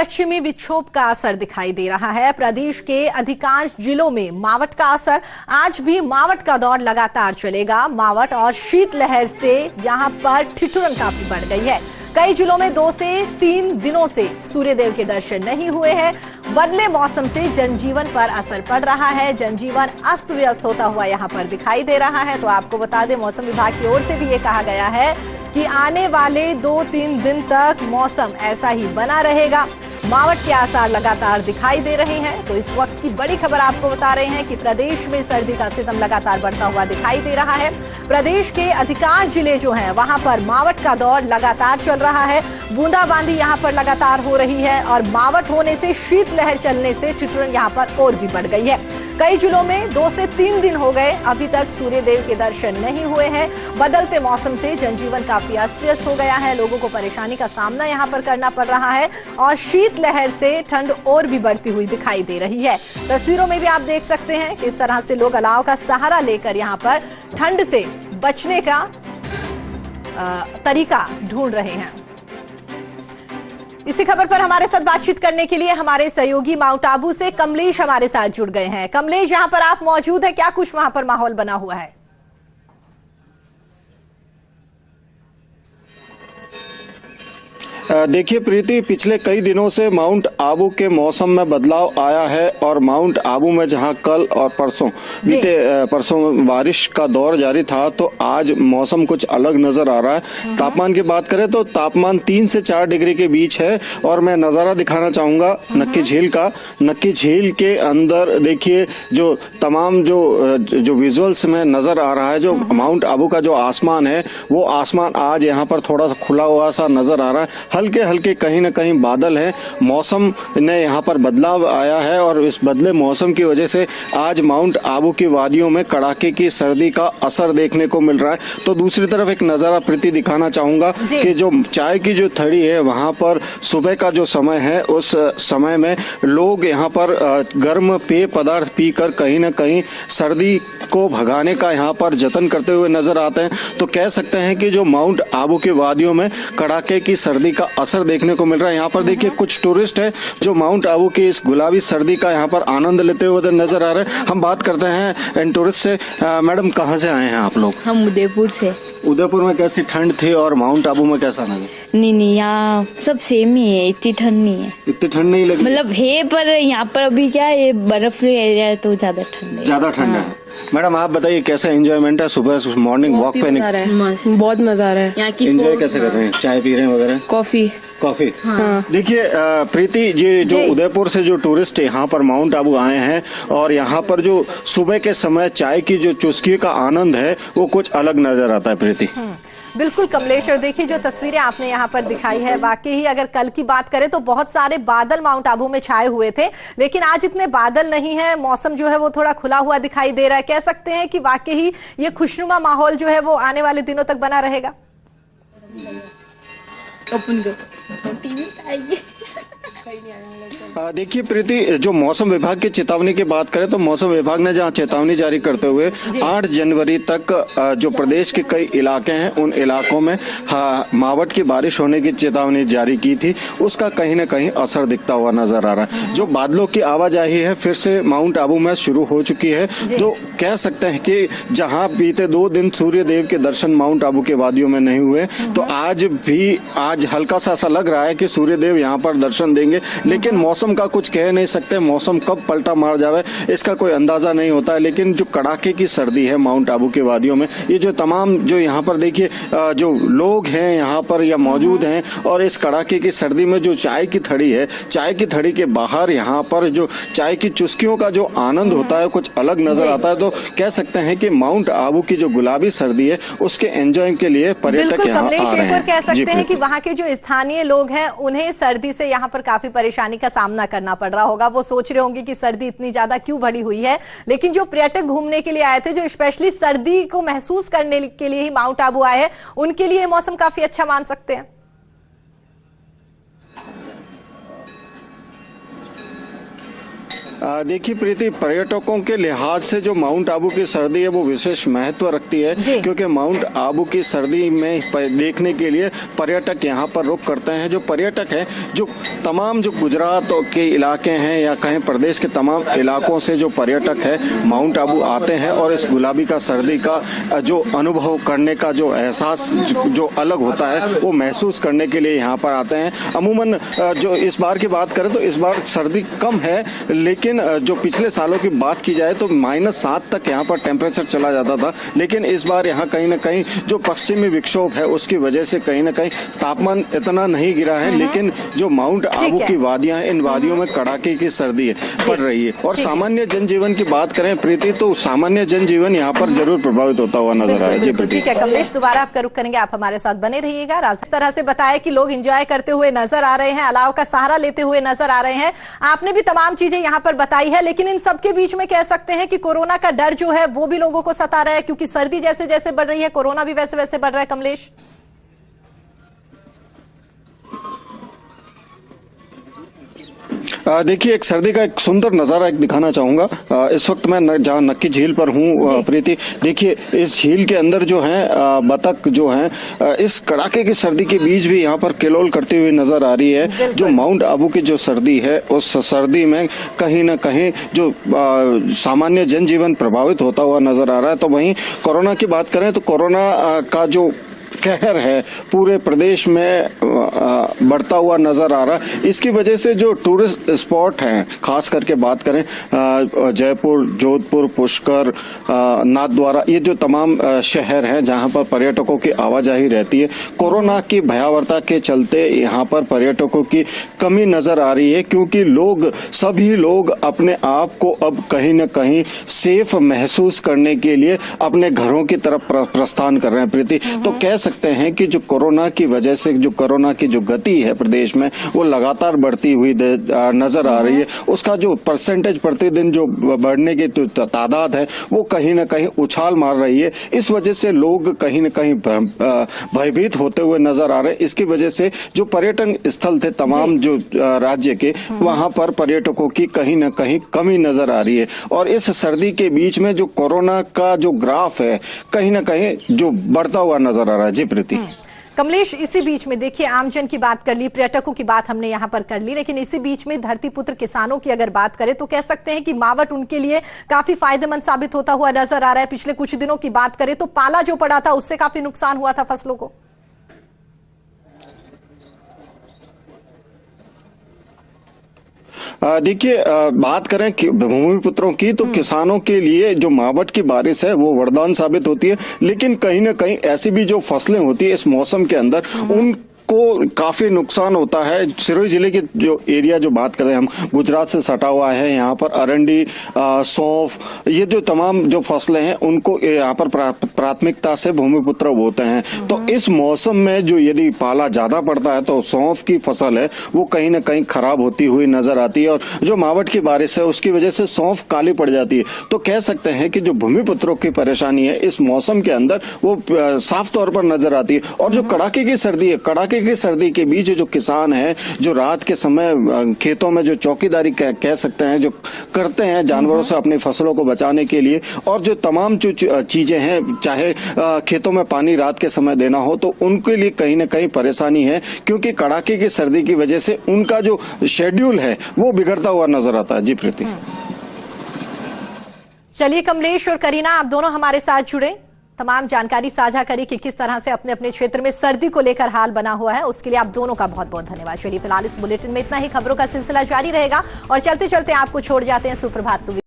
पश्चिमी विक्षोभ का असर दिखाई दे रहा है। प्रदेश के अधिकांश जिलों में मावठ का असर, आज भी मावठ का दौर लगातार चलेगा। मावठ और शीतलहर से यहां पर ठिठुरन काफी बढ़ गई है। कई जिलों में 2 से 3 दिनों से सूर्यदेव के दर्शन नहीं हुए हैं। बदले मौसम से जनजीवन पर असर पड़ रहा है। जनजीवन अस्त व्यस्त होता हुआ यहां पर दिखाई दे रहा है। तो आपको बता दें, मौसम विभाग की ओर से भी ये कहा गया है कि आने वाले 2-3 दिन तक मौसम ऐसा ही बना रहेगा। मावठ के आसार लगातार दिखाई दे रहे हैं। तो इस वक्त की बड़ी खबर आपको बता रहे हैं कि प्रदेश में सर्दी का सितम लगातार बढ़ता हुआ दिखाई दे रहा है। प्रदेश के अधिकांश जिले जो हैं वहां पर मावठ का दौर लगातार चल रहा है। बूंदाबांदी यहां पर लगातार हो रही है और मावठ होने से, शीतलहर चलने से ठिठुरन यहां पर और भी बढ़ गई है। कई जिलों में 2 से 3 दिन हो गए, अभी तक सूर्यदेव के दर्शन नहीं हुए हैं। बदलते मौसम से जनजीवन काफी अस्त व्यस्त हो गया है। लोगों को परेशानी का सामना यहां पर करना पड़ रहा है और शीतलहर से ठंड और भी बढ़ती हुई दिखाई दे रही है। तस्वीरों में भी आप देख सकते हैं किस तरह से लोग अलाव का सहारा लेकर यहां पर ठंड से बचने का तरीका ढूंढ रहे हैं। इसी खबर पर हमारे साथ बातचीत करने के लिए हमारे सहयोगी माउंट आबू से कमलेश हमारे साथ जुड़ गए हैं। कमलेश, यहां पर आप मौजूद हैं, क्या कुछ वहां पर माहौल बना हुआ है? देखिए प्रीति, पिछले कई दिनों से माउंट आबू के मौसम में बदलाव आया है और माउंट आबू में जहां कल और परसों बारिश का दौर जारी था, तो आज मौसम कुछ अलग नजर आ रहा है। तापमान की बात करें तो तापमान 3 से 4 डिग्री के बीच है और मैं नजारा दिखाना चाहूंगा नक्की झील का। नक्की झील के अंदर देखिए जो तमाम जो विजुअल्स में नजर आ रहा है, जो माउंट आबू का जो आसमान है, वो आसमान आज यहाँ पर थोड़ा सा खुला हुआ सा नजर आ रहा है। हल्के हल्के कहीं ना कहीं बादल हैं। मौसम ने यहाँ पर बदलाव आया है और इस बदले मौसम की वजह से आज माउंट आबू की वादियों में कड़ाके की सर्दी का असर देखने को मिल रहा है। तो दूसरी तरफ एक नजारा प्रीति दिखाना चाहूंगा कि जो चाय की जो थड़ी है, वहां पर सुबह का जो समय है, उस समय में लोग यहाँ पर गर्म पेय पदार्थ पीकर कहीं ना कहीं सर्दी को भगाने का यहाँ पर जतन करते हुए नजर आते हैं। तो कह सकते हैं कि जो माउंट आबू की वादियों में कड़ाके की सर्दी का असर देखने को मिल रहा है। यहाँ पर देखिए कुछ टूरिस्ट है जो माउंट आबू की इस गुलाबी सर्दी का यहाँ पर आनंद लेते हुए नजर आ रहे हैं। हम बात करते हैं इन टूरिस्ट से। मैडम, कहाँ से आए हैं आप लोग? हम उदयपुर से। उदयपुर में कैसी ठंड थी और माउंट आबू में कैसा लगा? नहीं, यहाँ सब सेम ही है, इतनी ठंड नहीं है। इतनी ठंड नहीं लगी? मतलब है, पर यहाँ पर अभी क्या है, ये बर्फ एरिया है तो ज्यादा ठंड है। ज्यादा ठंड है। मैडम, आप बताइए कैसा एंजॉयमेंट है? सुबह मॉर्निंग वॉक पे बहुत मजा आ रहा है। यहाँ की एंजॉय कैसे कर रहे हैं? चाय पी रहे हैं वगैरह? कॉफी। हाँ। देखिए प्रीति, ये जो उदयपुर से जो टूरिस्ट यहाँ पर माउंट आबू आए हैं और यहाँ पर जो सुबह के समय चाय की जो चुस्की का आनंद है, वो कुछ अलग नजर आता है प्रीति। बिल्कुल कमलेश, और देखिए जो तस्वीरें आपने यहाँ पर दिखाई है, वाकई ही अगर कल की बात करें तो बहुत सारे बादल माउंट आबू में छाए हुए थे, लेकिन आज इतने बादल नहीं है। मौसम जो है वो थोड़ा खुला हुआ दिखाई दे रहा है। कह सकते हैं कि वाकई ही ये खुशनुमा माहौल जो है वो आने वाले दिनों तक बना रहेगा। देखिए प्रीति, जो मौसम विभाग की चेतावनी की बात करें तो मौसम विभाग ने जहां चेतावनी जारी करते हुए 8 जनवरी तक जो प्रदेश के कई इलाके हैं, उन इलाकों में मावठ की बारिश होने की चेतावनी जारी की थी, उसका कहीं न कहीं असर दिखता हुआ नजर आ रहा है। जो बादलों की आवाजाही है फिर से माउंट आबू में शुरू हो चुकी है। तो कह सकते हैं कि जहां बीते 2 दिन सूर्य देव के दर्शन माउंट आबू के वादियों में नहीं हुए, तो आज हल्का सा ऐसा लग रहा है कि सूर्य देव यहाँ पर दर्शन देंगे। लेकिन मौसम का कुछ कह नहीं सकते, मौसम कब पलटा मार जावे इसका कोई अंदाजा नहीं होता है। लेकिन जो कड़ाके की सर्दी है माउंट आबू के वादियों में, ये जो तमाम जो यहाँ पर देखिए जो लोग हैं यहाँ पर या मौजूद हैं, और इस कड़ाके की सर्दी में जो चाय की थड़ी है, चाय की थड़ी के बाहर यहाँ पर जो चाय की चुस्कियों का जो आनंद होता है कुछ अलग नजर आता है। तो कह सकते हैं कि माउंट आबू की जो गुलाबी सर्दी है उसके एंजॉय के लिए पर्यटक यहाँ आ रहे हैं। कह सकते हैं कि वहाँ के जो स्थानीय लोग हैं उन्हें सर्दी से यहाँ पर काफी परेशानी का सामना करना पड़ रहा होगा। वो सोच रहे होंगे कि सर्दी इतनी ज्यादा क्यों बढ़ी हुई है, लेकिन जो पर्यटक घूमने के लिए आए थे, जो स्पेशली सर्दी को महसूस करने के लिए ही माउंट आबू आए हैं, उनके लिए मौसम काफी अच्छा मान सकते हैं। देखिए प्रीति, पर्यटकों के लिहाज से जो माउंट आबू की सर्दी है वो विशेष महत्व रखती है, क्योंकि माउंट आबू की सर्दी में देखने के लिए पर्यटक यहाँ पर रुक करते हैं। जो पर्यटक हैं, जो तमाम जो गुजरात के इलाके हैं या कहीं प्रदेश के तमाम इलाकों से जो पर्यटक है माउंट आबू आते हैं और इस गुलाबी का सर्दी का जो अनुभव करने का जो एहसास जो अलग होता है वो महसूस करने के लिए यहाँ पर आते हैं। अमूमन जो इस बार की बात करें तो इस बार सर्दी कम है, लेकिन जो पिछले सालों की बात की जाए तो -7 तक यहाँ पर टेम्परेचर चला जाता था। लेकिन इस बार यहाँ कहीं ना कहीं जो पश्चिमी विक्षोभ है उसकी वजह से कहीं ना कहीं तापमान इतना नहीं गिरा है, लेकिन जो माउंट आबू की वादियां हैं, इन वादियों में कड़ाके की सर्दी पड़ रही है। और सामान्य जनजीवन की बात करें प्रीति, तो सामान्य जनजीवन यहाँ पर जरूर प्रभावित होता हुआ नजर आया। जी प्रीति। ठीक है कमलेश, दोबारा आपका रुख करेंगे, आप हमारे साथ बने रहिएगा। इस तरह से बताया कि लोग एंजॉय करते हुए नजर आ रहे हैं, अलाव का सहारा लेते हुए नजर आ रहे हैं। आपने भी तमाम चीजें यहाँ पर बताई है, लेकिन इन सबके बीच में कह सकते हैं कि कोरोना का डर जो है वो भी लोगों को सता रहा है, क्योंकि सर्दी जैसे जैसे बढ़ रही है कोरोना भी वैसे वैसे बढ़ रहा है। कमलेश, देखिए एक सर्दी का एक सुंदर नजारा एक दिखाना चाहूंगा। इस वक्त मैं जहाँ नक्की झील पर हूँ प्रीति, देखिए इस झील के अंदर जो है बतख जो है इस कड़ाके की सर्दी के बीच भी यहाँ पर किलोल करती हुई नजर आ रही है। जो माउंट आबू की जो सर्दी है उस सर्दी में कहीं ना कहीं जो सामान्य जनजीवन प्रभावित होता हुआ नजर आ रहा है। तो वहीं कोरोना की बात करें तो कोरोना का जो कहर है पूरे प्रदेश में बढ़ता हुआ नजर आ रहा है। इसकी वजह से जो टूरिस्ट स्पॉट हैं, खास करके बात करें जयपुर, जोधपुर, पुष्कर, नाथद्वारा, ये जो तमाम शहर हैं जहां पर पर्यटकों की आवाजाही रहती है, कोरोना की भयावहता के चलते यहां पर पर्यटकों की कमी नजर आ रही है, क्योंकि सभी लोग अपने आप को अब कहीं न कहीं सेफ महसूस करने के लिए अपने घरों की तरफ प्रस्थान कर रहे हैं प्रीति। तो कह सकते हैं कि जो कोरोना की वजह से जो कोरोना की जो गति है प्रदेश में वो लगातार बढ़ती हुई नजर आ रही है। उसका जो परसेंटेज प्रतिदिन जो बढ़ने की तादाद है वो कहीं ना कहीं उछाल मार रही है। इस वजह से लोग कहीं ना कहीं भयभीत होते हुए नजर आ रहे हैं। इसकी वजह से जो पर्यटन स्थल थे तमाम जो राज्य के, वहां पर पर्यटकों की कहीं ना कहीं कमी नजर आ रही है। और इस सर्दी के बीच में जो कोरोना का जो ग्राफ है कहीं ना कहीं जो बढ़ता हुआ नजर आ रहा है। जी प्रीति। कमलेश, इसी बीच में देखिए आमजन की बात कर ली, पर्यटकों की बात हमने यहाँ पर कर ली, लेकिन इसी बीच में धरतीपुत्र किसानों की अगर बात करें तो कह सकते हैं कि मावठ उनके लिए काफी फायदेमंद साबित होता हुआ नजर आ रहा है। पिछले कुछ दिनों की बात करें तो पाला जो पड़ा था उससे काफी नुकसान हुआ था फसलों को। देखिए बात करें भूमिपुत्रों की तो किसानों के लिए जो मावठ की बारिश है वो वरदान साबित होती है, लेकिन कहीं ना कहीं ऐसी भी जो फसलें होती है इस मौसम के अंदर उन को काफी नुकसान होता है। सिरोही जिले के जो एरिया जो बात करें हम, गुजरात से सटा हुआ है, यहाँ पर अरंडी, सौंफ, ये जो तमाम जो फसलें हैं उनको यहाँ पर प्राथमिकता से भूमिपुत्र बोते हैं। तो इस मौसम में जो यदि पाला ज्यादा पड़ता है तो सौंफ की फसल है वो कहीं ना कहीं खराब होती हुई नजर आती है, और जो मावठ की बारिश है उसकी वजह से सौंफ काली पड़ जाती है। तो कह सकते हैं कि जो भूमिपुत्रों की परेशानी है इस मौसम के अंदर वो साफ तौर पर नजर आती है। और जो कड़ाके की सर्दी है, कड़ाके की सर्दी के बीच जो किसान है जो रात के समय खेतों में जो चौकीदारी कह सकते हैं जो करते हैं जानवरों से अपनी फसलों को बचाने के लिए, और जो तमाम जो चीजें हैं, चाहे खेतों में पानी रात के समय देना हो, तो उनके लिए कहीं ना कहीं परेशानी है, क्योंकि कड़ाके की सर्दी की वजह से उनका जो शेड्यूल है वो बिगड़ता हुआ नजर आता है। जी प्रीति। चलिए कमलेश और करीना, आप दोनों हमारे साथ जुड़े, तमाम जानकारी साझा करी कि किस तरह से अपने अपने क्षेत्र में सर्दी को लेकर हाल बना हुआ है, उसके लिए आप दोनों का बहुत बहुत धन्यवाद। चलिए फिलहाल इस बुलेटिन में इतना ही, खबरों का सिलसिला जारी रहेगा और चलते चलते आपको छोड़ जाते हैं सुप्रभात सुविधा।